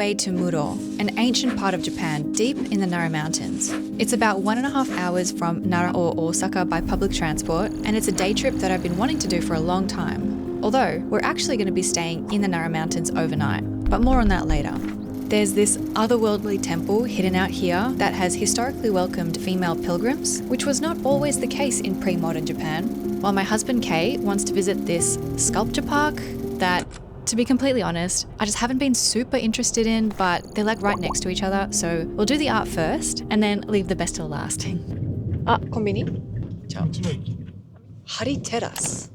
way to Murou, an ancient part of Japan deep in the Nara Mountains. It's about 1.5 hours from Nara or Osaka by public transport, and it's a day trip that I've been wanting to do for a long time. Although, we're actually going to be staying in the Nara Mountains overnight, but more on that later. There's this otherworldly temple hidden out here that has historically welcomed female pilgrims, which was not always the case in pre-modern Japan, while my husband Kay wants to visit this sculpture park that, to be completely honest, I just haven't been super interested in, but they're like right next to each other, so we'll do the art first and then leave the best till last. Ah, konbini? Ciao. Hari Terrace.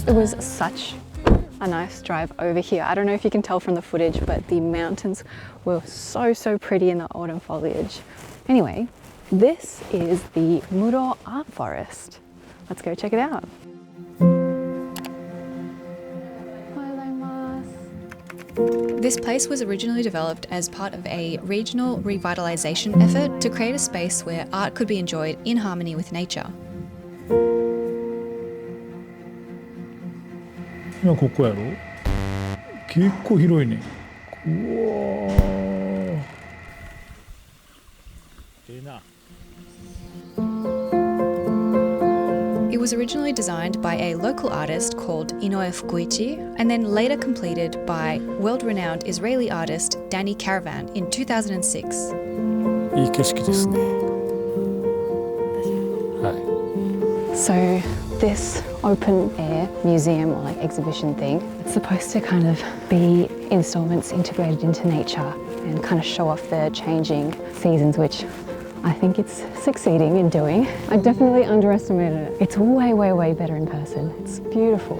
It was such a nice drive over here. I don't know if you can tell from the footage, but the mountains were so pretty in the autumn foliage. Anyway, this is the Murou Art Forest. Let's go check it out. This place was originally developed as part of a regional revitalization effort to create a space where art could be enjoyed in harmony with nature. 今ここやろ結構広いねうわーな It was originally designed by a local artist called Inoue Fukuichi and then later completed by world-renowned Israeli artist Danny Caravan in 2006. いい景色ですね So this open air museum or like exhibition thing, it's supposed to kind of be installments integrated into nature and kind of show off the changing seasons, which I think it's succeeding in doing. I definitely underestimated it. It's way better in person. It's beautiful.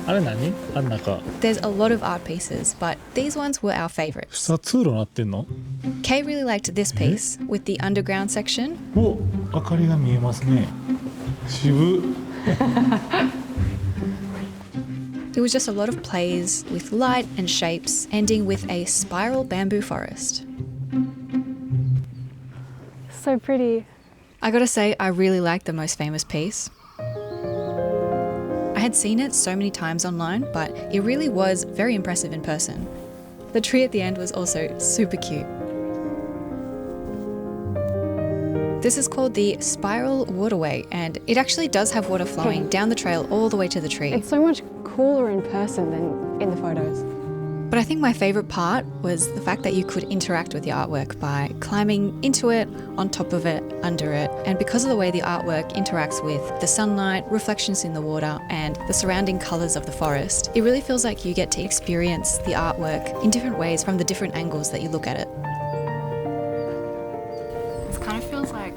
あれ何あん中 There's a lot of art pieces, but these ones were our favorites. 下通路なってんの Kay really liked this piece with the underground section. お明かりが見えますね渋 It was just a lot of plays with light and shapes, ending with a spiral bamboo forest. So pretty. I gotta say, I really liked the most famous piece. I had seen it so many times online, but it really was very impressive in person. The tree at the end was also super cute. This is called the Spiral Waterway, and it actually does have water flowing down the trail all the way to the tree. It's so much cooler in person than in the photos. But I think my favourite part was the fact that you could interact with the artwork by climbing into it, on top of it, under it. And because of the way the artwork interacts with the sunlight, reflections in the water, and the surrounding colours of the forest, it really feels like you get to experience the artwork in different ways from the different angles that you look at it. This kind of feels like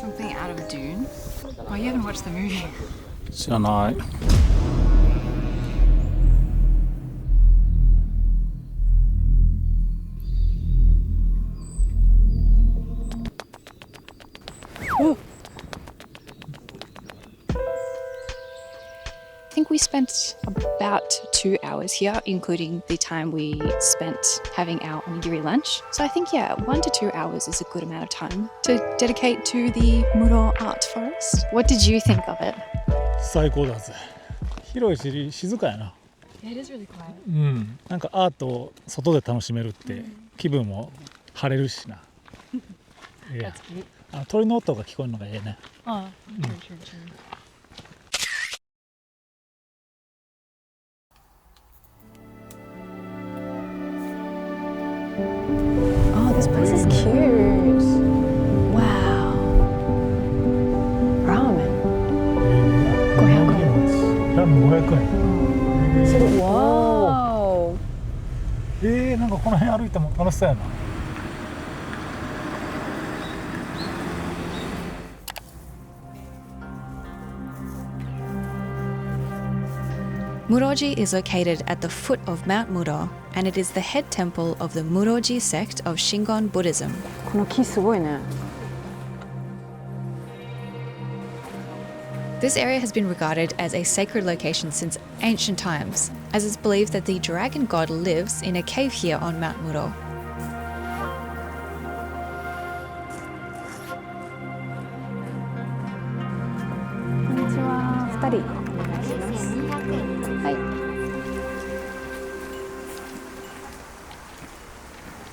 something out of Dune. Oh, you haven't watched the movie? 知らない I think we spent about 2 hours here, including the time we spent having our onigiri lunch. So I think, 1 to 2 hours is a good amount of time to dedicate to the Murou Art Forest. What did you think of it? 最高だぜ広いし静かやな Yeah, it is really quiet. うんなんかアートを外で楽しめるって気分も晴れるしな いや That's cute. 鳥の音が聞こえるのがいいね Oh, true. Oh, this place is cute. Wow. Ramen. 500円。ラーメン500円。すごい。Wow. なんかこの辺歩いても楽しそうやな。Murou-ji is located at the foot of Mount Muro, and it is the head temple of the Muro-ji sect of Shingon Buddhism. この木すごいね。 This area has been regarded as a sacred location since ancient times, as it's believed that the dragon god lives in a cave here on Mount Muro.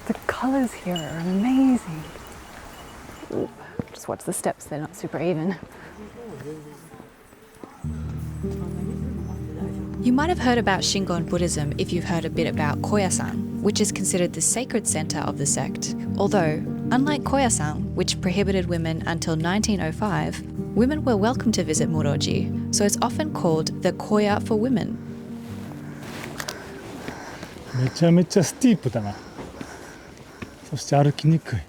The colors here are amazing. Ooh, just watch the steps, they're not super even. You might have heard about Shingon Buddhism if you've heard a bit about Koya-san, which is considered the sacred center of the sect. Although, unlike Koya-san, which prohibited women until 1905, women were welcome to visit Muro-ji, so it's often called the Koya for women. めちゃめちゃスティープだな。そして歩きにくい。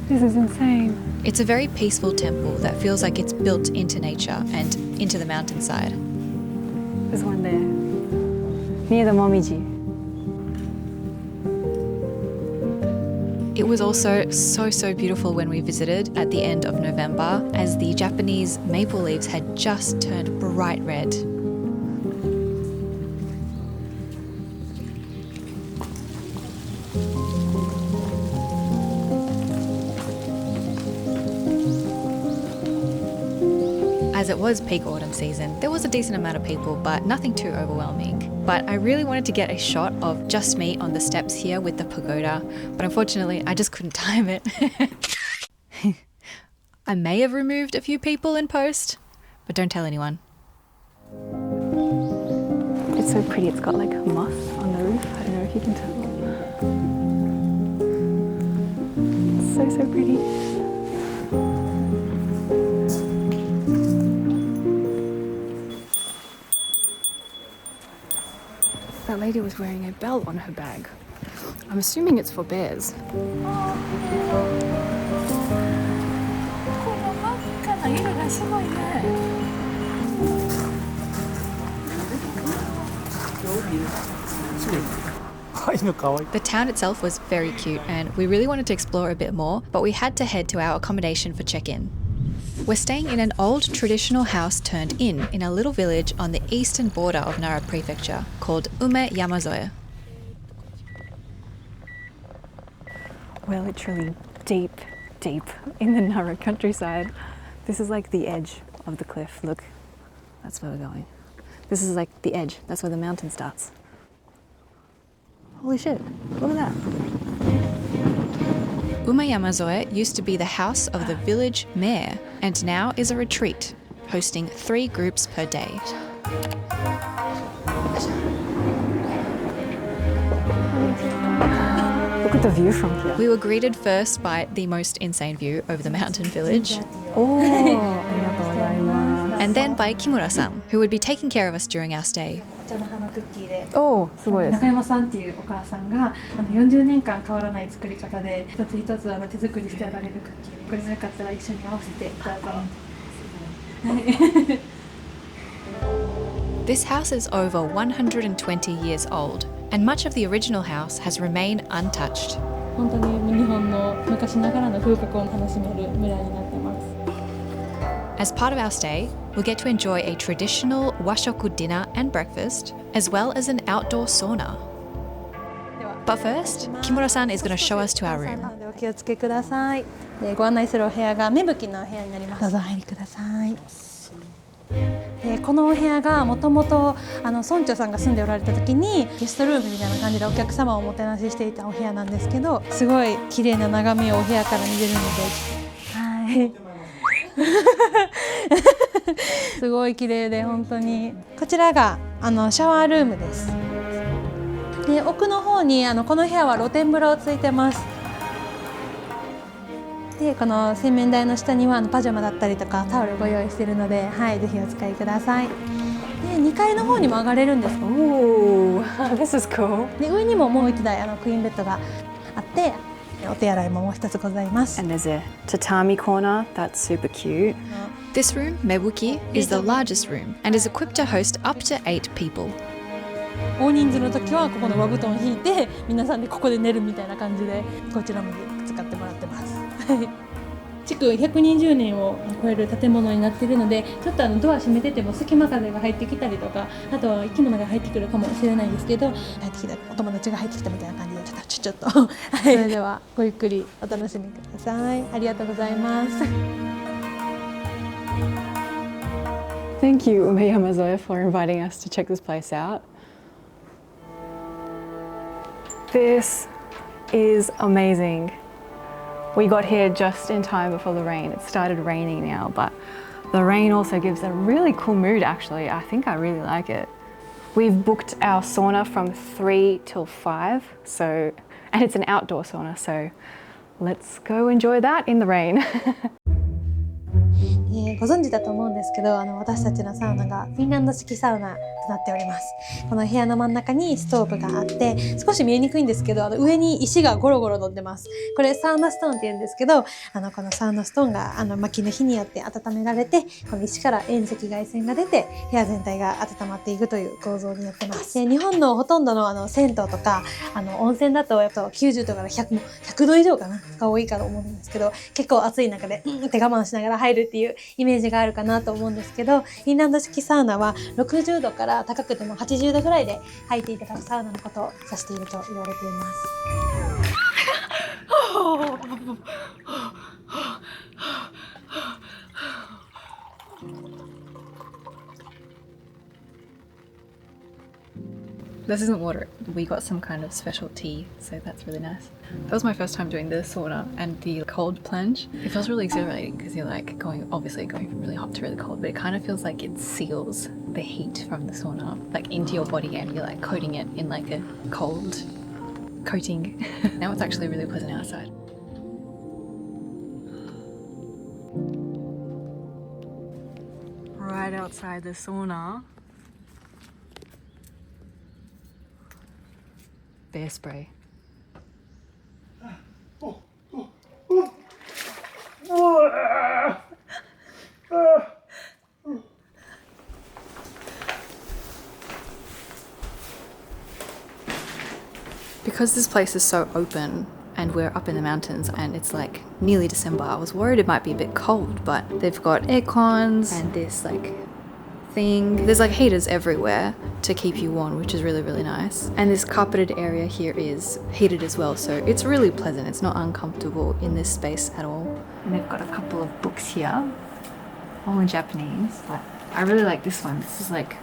This is insane. It's a very peaceful temple that feels like it's built into nature and into the mountainside. There's one there, near the momiji. It was also so beautiful when we visited at the end of November, as the Japanese maple leaves had just turned bright red. As it was peak autumn season, there was a decent amount of people, but nothing too overwhelming. But I really wanted to get a shot of just me on the steps here with the pagoda, but unfortunately I just couldn't time it. I may have removed a few people in post, but don't tell anyone. It's so pretty, it's got like moss on the roof. I don't know if you can tell. It's so pretty. That lady was wearing a bell on her bag. I'm assuming it's for bears. The town itself was very cute and we really wanted to explore a bit more, but we had to head to our accommodation for check-in. We're staying in an old traditional house turned inn in a little village on the eastern border of Nara Prefecture called Yamazoe. We're literally deep in the Nara countryside. This is like the edge of the cliff. Look, that's where we're going. This is like the edge. That's where the mountain starts. Holy shit, look at that. Yamazoe used to be the house of the village mayor and now is a retreat, hosting 3 groups per day. Look at the view from here. We were greeted first by the most insane view over the mountain village, and then by Kimura-san, who would be taking care of us during our stay. おー、すごいです。中山さんっていうお母さんが40年間変わらない作り方で一つ一つ手作りしてあられるクッキーで、これもよかったら一緒に合わせてどうぞ。This house is over 120 years old, and much of the original house has remained untouched. 本当に日本の昔ながらの風格を楽しめる村になってます。 As part of our stay, we'll get to enjoy a traditional washoku dinner and breakfast, as well as an outdoor sauna. But first, Kimura-san is going to show us to our room. お気をつけください。で、ご案内するお部屋が芽吹きのお部屋になります。どうぞお入りください。で、このお部屋がもともと村長さんが住んでおられた時にゲストルームみたいな感じでお客様をおもてなししていたお部屋なんですけど、すごい綺麗な眺めをお部屋から見れるので、はい。すごい綺麗で本当に。こちらがシャワールームです。で、奥の方にこの部屋は露天風呂ついてます。で、この洗面台の下にはパジャマだったりとかタオルご用意しているので、はい、ぜひお使いください。で、2階の方にも上がれるんです。Ooh, this is cool. で、上にももう1台クイーンベッドがあって、お手洗いももう一つございます。And there's a tatami corner. That's super cute. This room, Mebuki, is the largest room and is equipped to host up to 8 people. 大人数の時はここの和布団を引いて皆さんでここで寝るみたいな感じでこちらも使ってもらってます。築120年を超える建物になっているので、ちょっとドア閉めてても隙間風が入ってきたりとか、あとは生き物が入ってくるかもしれないんですけど、入ってきたお友達が入ってきたみたいな感じでちょっとそれではごゆっくりお楽しみください。ありがとうございます。Thank you, Yamazoe, for inviting us to check this place out. This is amazing. We got here just in time before the rain. It started raining now, but the rain also gives a really cool mood actually. I think I really like it. We've booked our sauna from 3 till 5, and it's an outdoor sauna, so let's go enjoy that in the rain. ご存知だと思うんですけど、私たちのサウナがフィンランド式サウナとなっております。この部屋の真ん中にストーブがあって、少し見えにくいんですけど、上に石がゴロゴロ乗ってます。これサウナストーンって言うんですけど、このサウナストーンが薪の火によって温められて、この石から遠赤外線が出て部屋全体が温まっていくという構造になってます。で、日本のほとんどの銭湯とか温泉だとやっぱ90度から100度以上かなが多いかと思うんですけど、結構暑い中でって我慢しながら入るっていうイメージがあるかなと思うんですけど、フィンランド式サウナは60度から高くても80度ぐらいで入っていただくサウナのことを指していると言われています。This isn't water. We got some kind of special tea, so that's really nice. That was my first time doing the sauna and the cold plunge. It feels really exhilarating because you're like going from really hot to really cold, but it kind of feels like it seals the heat from the sauna like into your body and you're like coating it in like a cold coating. Now it's actually really pleasant outside. Right outside the sauna. Bear spray. Because this place is so open and we're up in the mountains and it's like nearly December, I was worried it might be a bit cold, but they've got air cons and this like thing. There's like heaters everywhere to keep you warm, which is really, really nice. And this carpeted area here is heated as well, so it's really pleasant. It's not uncomfortable in this space at all. And they've got a couple of books here, all in Japanese, but I really like this one. This is like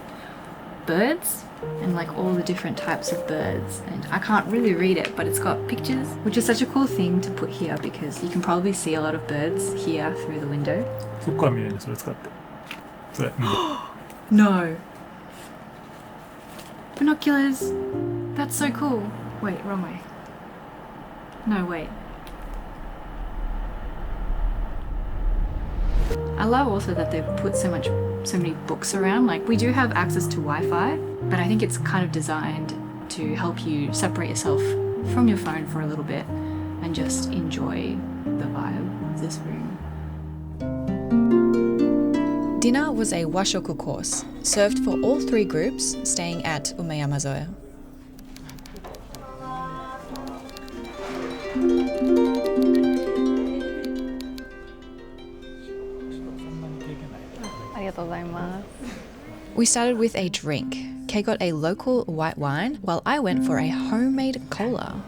birds and like all the different types of birds, and I can't really read it, but it's got pictures, which is such a cool thing to put here because you can probably see a lot of birds here through the window. そこから見れるね、それ使って。それ見る。No. Binoculars. That's so cool. Wait, wrong way. No, wait. I love also that they've put so many books around. Like, we do have access to Wi-Fi, but I think it's kind of designed to help you separate yourself from your phone for a little bit and just enjoy the vibe of this room. Dinner was a washoku course, served for all 3 groups staying at Yamazoe. We started with a drink. Kei got a local white wine, while I went for a homemade cola.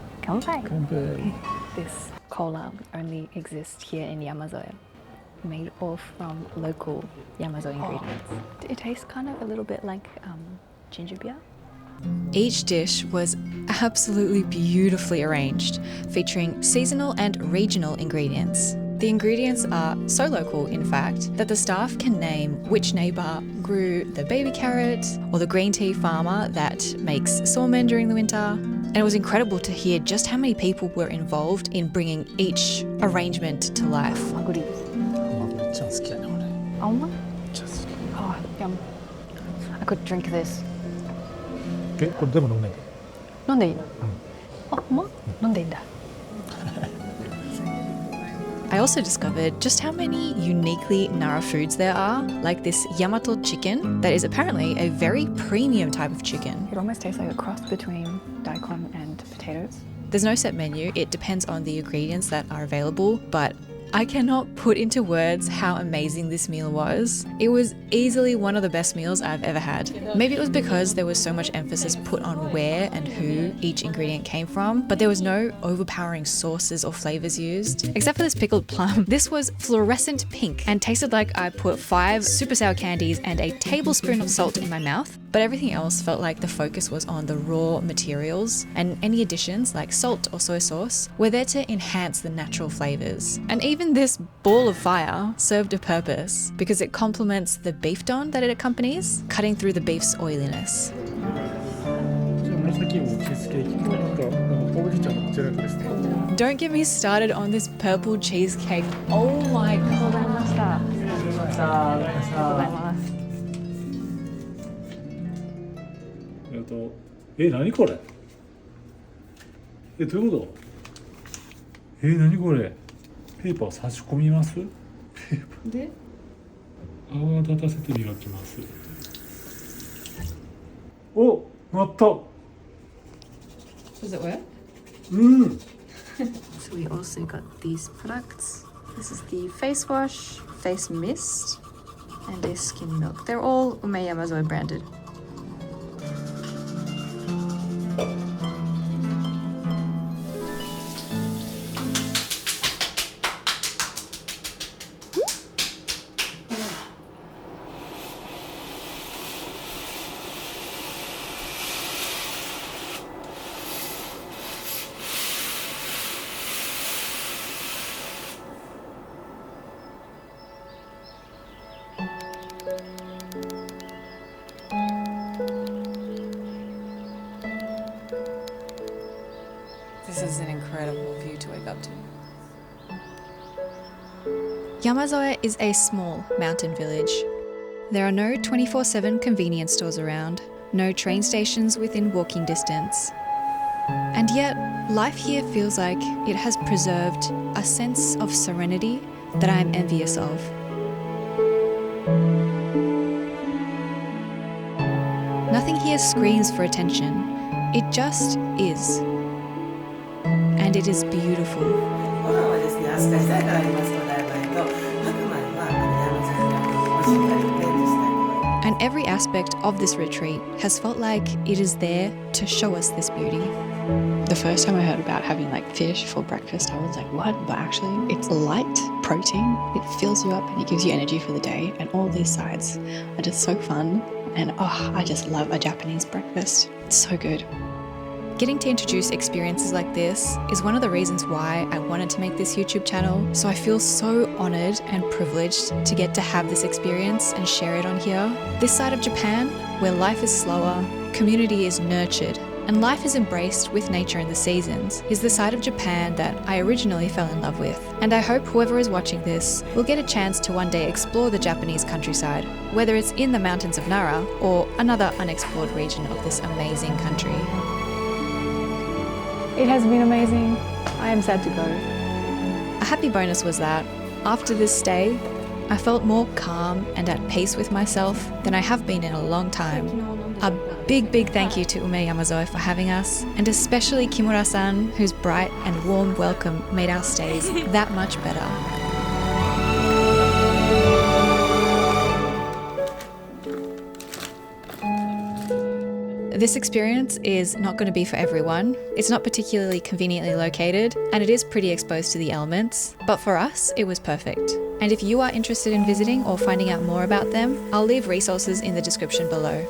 This cola only exists here in Yamazoe. Made all from local Yamazoe ingredients. It tastes kind of a little bit like ginger beer. Each dish was absolutely beautifully arranged, featuring seasonal and regional ingredients. The ingredients are so local, in fact, that the staff can name which neighbour grew the baby carrot or the green tea farmer that makes somen during the winter. And it was incredible to hear just how many people were involved in bringing each arrangement to life. Oh, yum. I could drink this. これでも飲んでいい？飲んでいいの？あ、ほんま？飲んでいいんだ。I also discovered just how many uniquely Nara foods there are, like this Yamato chicken that is apparently a very premium type of chicken. It almost tastes like a cross between daikon and potatoes. There's no set menu, it depends on the ingredients that are available, but I cannot put into words how amazing this meal was. It was easily one of the best meals I've ever had. Maybe it was because there was so much emphasis put on where and who each ingredient came from, but there was no overpowering sauces or flavors used. Except for this pickled plum. This was fluorescent pink and tasted like I put 5 super sour candies and a tablespoon of salt in my mouth. But everything else felt like the focus was on the raw materials, and any additions like salt or soy sauce were there to enhance the natural flavors. And even this ball of fire served a purpose because it complements the beef don that it accompanies, cutting through the beef's oiliness. Don't get me started on this purple cheesecake. Oh my god. 何これどういうこと何これペーパー差し込みますで泡立たせて磨きますおなった Does it work? うん So we also got these products. This is the face wash, face mist, and a skin milk. They're all Yamazoe branded. This is an incredible view to wake up to. Yamazoe is a small mountain village. There are no 24/7 convenience stores around, no train stations within walking distance. And yet, life here feels like it has preserved a sense of serenity that I am envious of. Nothing here screams for attention. It just is. And it is beautiful. And every aspect of this retreat has felt like it is there to show us this beauty. The first time I heard about having like fish for breakfast, I was like, what? But actually, it's light protein. It fills you up and it gives you energy for the day. And all these sides are just so fun. And I just love a Japanese breakfast. It's so good. Getting to introduce experiences like this is one of the reasons why I wanted to make this YouTube channel, so I feel so honoured and privileged to get to have this experience and share it on here. This side of Japan, where life is slower, community is nurtured, and life is embraced with nature and the seasons, is the side of Japan that I originally fell in love with. And I hope whoever is watching this will get a chance to one day explore the Japanese countryside, whether it's in the mountains of Nara or another unexplored region of this amazing country. It has been amazing. I am sad to go. A happy bonus was that, after this stay, I felt more calm and at peace with myself than I have been in a long time. A big thank you to Yamazoe for having us, and especially Kimura-san, whose bright and warm welcome made our stays that much better. This experience is not going to be for everyone. It's not particularly conveniently located, and it is pretty exposed to the elements, but for us, it was perfect. And if you are interested in visiting or finding out more about them, I'll leave resources in the description below.